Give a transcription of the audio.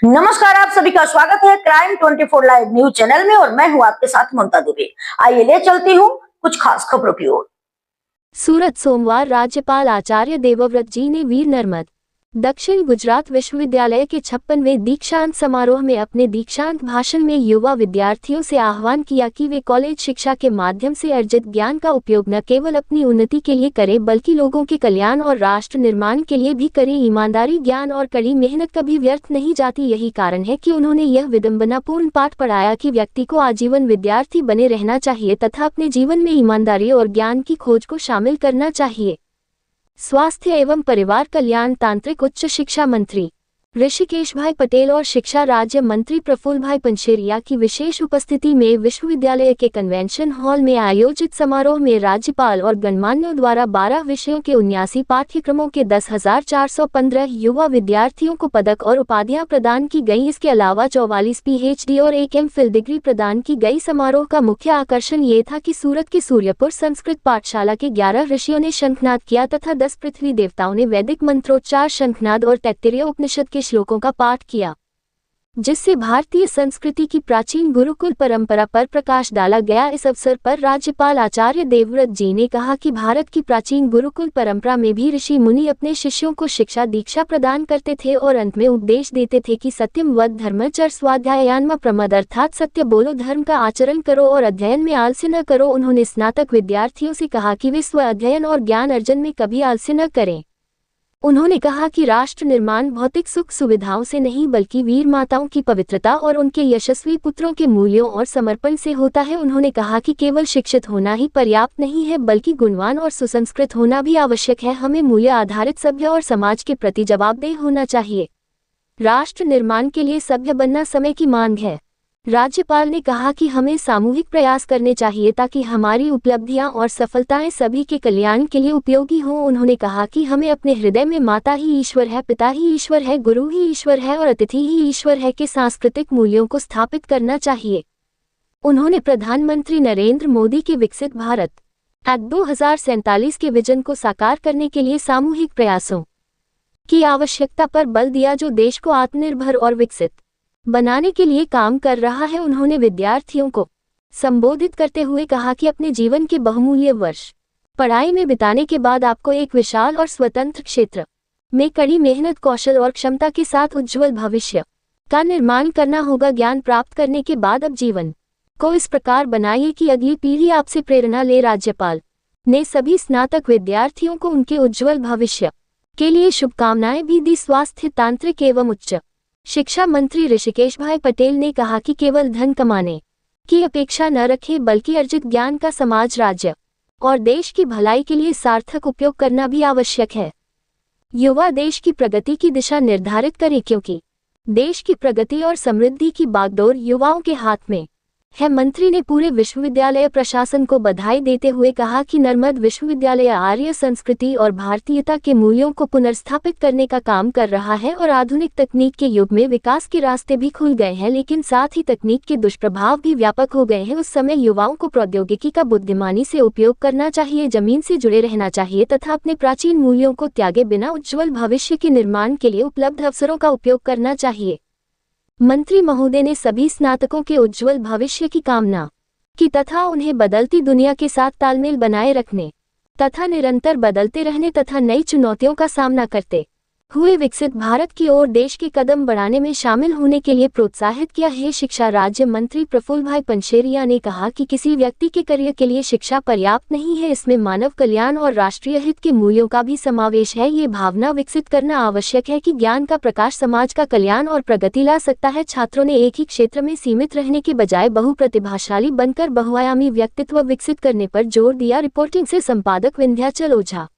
नमस्कार, आप सभी का स्वागत है क्राइम 24 लाइव न्यूज चैनल में और मैं हूं आपके साथ ममता दुबे। आइए ले चलती हूं कुछ खास खबरों की ओर। सूरत, सोमवार राज्यपाल आचार्य देवव्रत जी ने वीर नर्मद दक्षिण गुजरात विश्वविद्यालय के 56वें दीक्षांत समारोह में अपने दीक्षांत भाषण में युवा विद्यार्थियों से आह्वान किया कि वे कॉलेज शिक्षा के माध्यम से अर्जित ज्ञान का उपयोग न केवल अपनी उन्नति के लिए करें बल्कि लोगों के कल्याण और राष्ट्र निर्माण के लिए भी करें। ईमानदारी, ज्ञान और कड़ी मेहनत कभी व्यर्थ नहीं जाती। यही कारण है कि उन्होंने यह विडंबनापूर्ण पाठ पढ़ाया कि व्यक्ति को आजीवन विद्यार्थी बने रहना चाहिए तथा अपने जीवन में ईमानदारी और ज्ञान की खोज को शामिल करना चाहिए। स्वास्थ्य एवं परिवार कल्याण तांत्रिक उच्च शिक्षा मंत्री ऋषिकेश भाई पटेल और शिक्षा राज्य मंत्री प्रफुल्ल भाई पंशेरिया की विशेष उपस्थिति में विश्वविद्यालय के कन्वेंशन हॉल में आयोजित समारोह में राज्यपाल और गणमान्यों द्वारा 12 विषयों के 79 पाठ्यक्रमों के 10,415 युवा विद्यार्थियों को पदक और उपाधियां प्रदान की गई। इसके अलावा 44 PhD और 1 MPhil डिग्री प्रदान की गई। समारोह का मुख्य आकर्षण ये था कि सूरत के सूर्यपुर संस्कृत पाठशाला के 11 ऋषियों ने शंखनाद किया तथा 10 पृथ्वी देवताओं ने वैदिक मंत्रोच्चार, शंखनाद और तैत्तिरीय उपनिषद के श्लोकों का पाठ किया, जिससे भारतीय संस्कृति की प्राचीन गुरुकुल परंपरा पर प्रकाश डाला गया। इस अवसर पर राज्यपाल आचार्य देवव्रत जी ने कहा कि भारत की प्राचीन गुरुकुल परंपरा में भी ऋषि मुनि अपने शिष्यों को शिक्षा दीक्षा प्रदान करते थे और अंत में उपदेश देते थे कि सत्यम वद धर्मचर स्वाध्यायान्मा प्रमद, अर्थात सत्य बोलो, धर्म का आचरण करो और अध्ययन में आलस्य न करो। उन्होंने स्नातक विद्यार्थियों से कहा कि वे स्व अध्ययन और ज्ञान अर्जन में कभी आलस्य न करें। उन्होंने कहा कि राष्ट्र निर्माण भौतिक सुख सुविधाओं से नहीं बल्कि वीर माताओं की पवित्रता और उनके यशस्वी पुत्रों के मूल्यों और समर्पण से होता है। उन्होंने कहा कि केवल शिक्षित होना ही पर्याप्त नहीं है बल्कि गुणवान और सुसंस्कृत होना भी आवश्यक है। हमें मूल्य आधारित सभ्य और समाज के प्रति जवाबदेह होना चाहिए। राष्ट्र निर्माण के लिए सभ्य बनना समय की मांग है। राज्यपाल ने कहा कि हमें सामूहिक प्रयास करने चाहिए ताकि हमारी उपलब्धियां और सफलताएं सभी के कल्याण के लिए उपयोगी हों। उन्होंने कहा कि हमें अपने हृदय में माता ही ईश्वर है, पिता ही ईश्वर है, गुरु ही ईश्वर है और अतिथि ही ईश्वर है के सांस्कृतिक मूल्यों को स्थापित करना चाहिए। उन्होंने प्रधानमंत्री नरेंद्र मोदी के विकसित भारत एक्ट 2047 के विजन को साकार करने के लिए सामूहिक प्रयासों की आवश्यकता पर बल दिया, जो देश को आत्मनिर्भर और विकसित बनाने के लिए काम कर रहा है। उन्होंने विद्यार्थियों को संबोधित करते हुए कहा कि अपने जीवन के बहुमूल्य वर्ष पढ़ाई में बिताने के बाद आपको एक विशाल और स्वतंत्र क्षेत्र में कड़ी मेहनत, कौशल और क्षमता के साथ उज्जवल भविष्य का निर्माण करना होगा। ज्ञान प्राप्त करने के बाद अब जीवन को इस प्रकार बनाइए कि अगली पीढ़ी आपसे प्रेरणा ले। राज्यपाल ने सभी स्नातक विद्यार्थियों को उनके उज्जवल भविष्य के लिए शुभकामनाएं भी दी। स्वास्थ्य तांत्रिक एवं उच्च शिक्षा मंत्री ऋषिकेश भाई पटेल ने कहा कि केवल धन कमाने की अपेक्षा न रखें बल्कि अर्जित ज्ञान का समाज, राज्य और देश की भलाई के लिए सार्थक उपयोग करना भी आवश्यक है। युवा देश की प्रगति की दिशा निर्धारित करें क्योंकि देश की प्रगति और समृद्धि की बागडोर युवाओं के हाथ में है। मंत्री ने पूरे विश्वविद्यालय प्रशासन को बधाई देते हुए कहा कि नर्मद विश्वविद्यालय आर्य संस्कृति और भारतीयता के मूल्यों को पुनर्स्थापित करने का काम कर रहा है और आधुनिक तकनीक के युग में विकास के रास्ते भी खुल गए हैं, लेकिन साथ ही तकनीक के दुष्प्रभाव भी व्यापक हो गए हैं। उस समय युवाओं को प्रौद्योगिकी का बुद्धिमानी से उपयोग करना चाहिए, जमीन से जुड़े रहना चाहिए तथा अपने प्राचीन मूल्यों को त्यागे बिना उज्ज्वल भविष्य के निर्माण के लिए उपलब्ध अवसरों का उपयोग करना चाहिए। मंत्री महोदय ने सभी स्नातकों के उज्जवल भविष्य की कामना की तथा उन्हें बदलती दुनिया के साथ तालमेल बनाए रखने तथा निरंतर बदलते रहने तथा नई चुनौतियों का सामना करते हुए विकसित भारत की ओर देश के कदम बढ़ाने में शामिल होने के लिए प्रोत्साहित किया है। शिक्षा राज्य मंत्री प्रफुल्ल भाई पंशेरिया ने कहा कि किसी व्यक्ति के करियर के लिए शिक्षा पर्याप्त नहीं है, इसमें मानव कल्याण और राष्ट्रीय हित के मूल्यों का भी समावेश है। ये भावना विकसित करना आवश्यक है कि ज्ञान का प्रकाश समाज का कल्याण और प्रगति ला सकता है। छात्रों ने एक ही क्षेत्र में सीमित रहने के बजाय बहुप्रतिभाशाली बनकर बहुआयामी व्यक्तित्व विकसित करने पर जोर दिया। रिपोर्टिंग से संपादक विंध्याचल ओझा।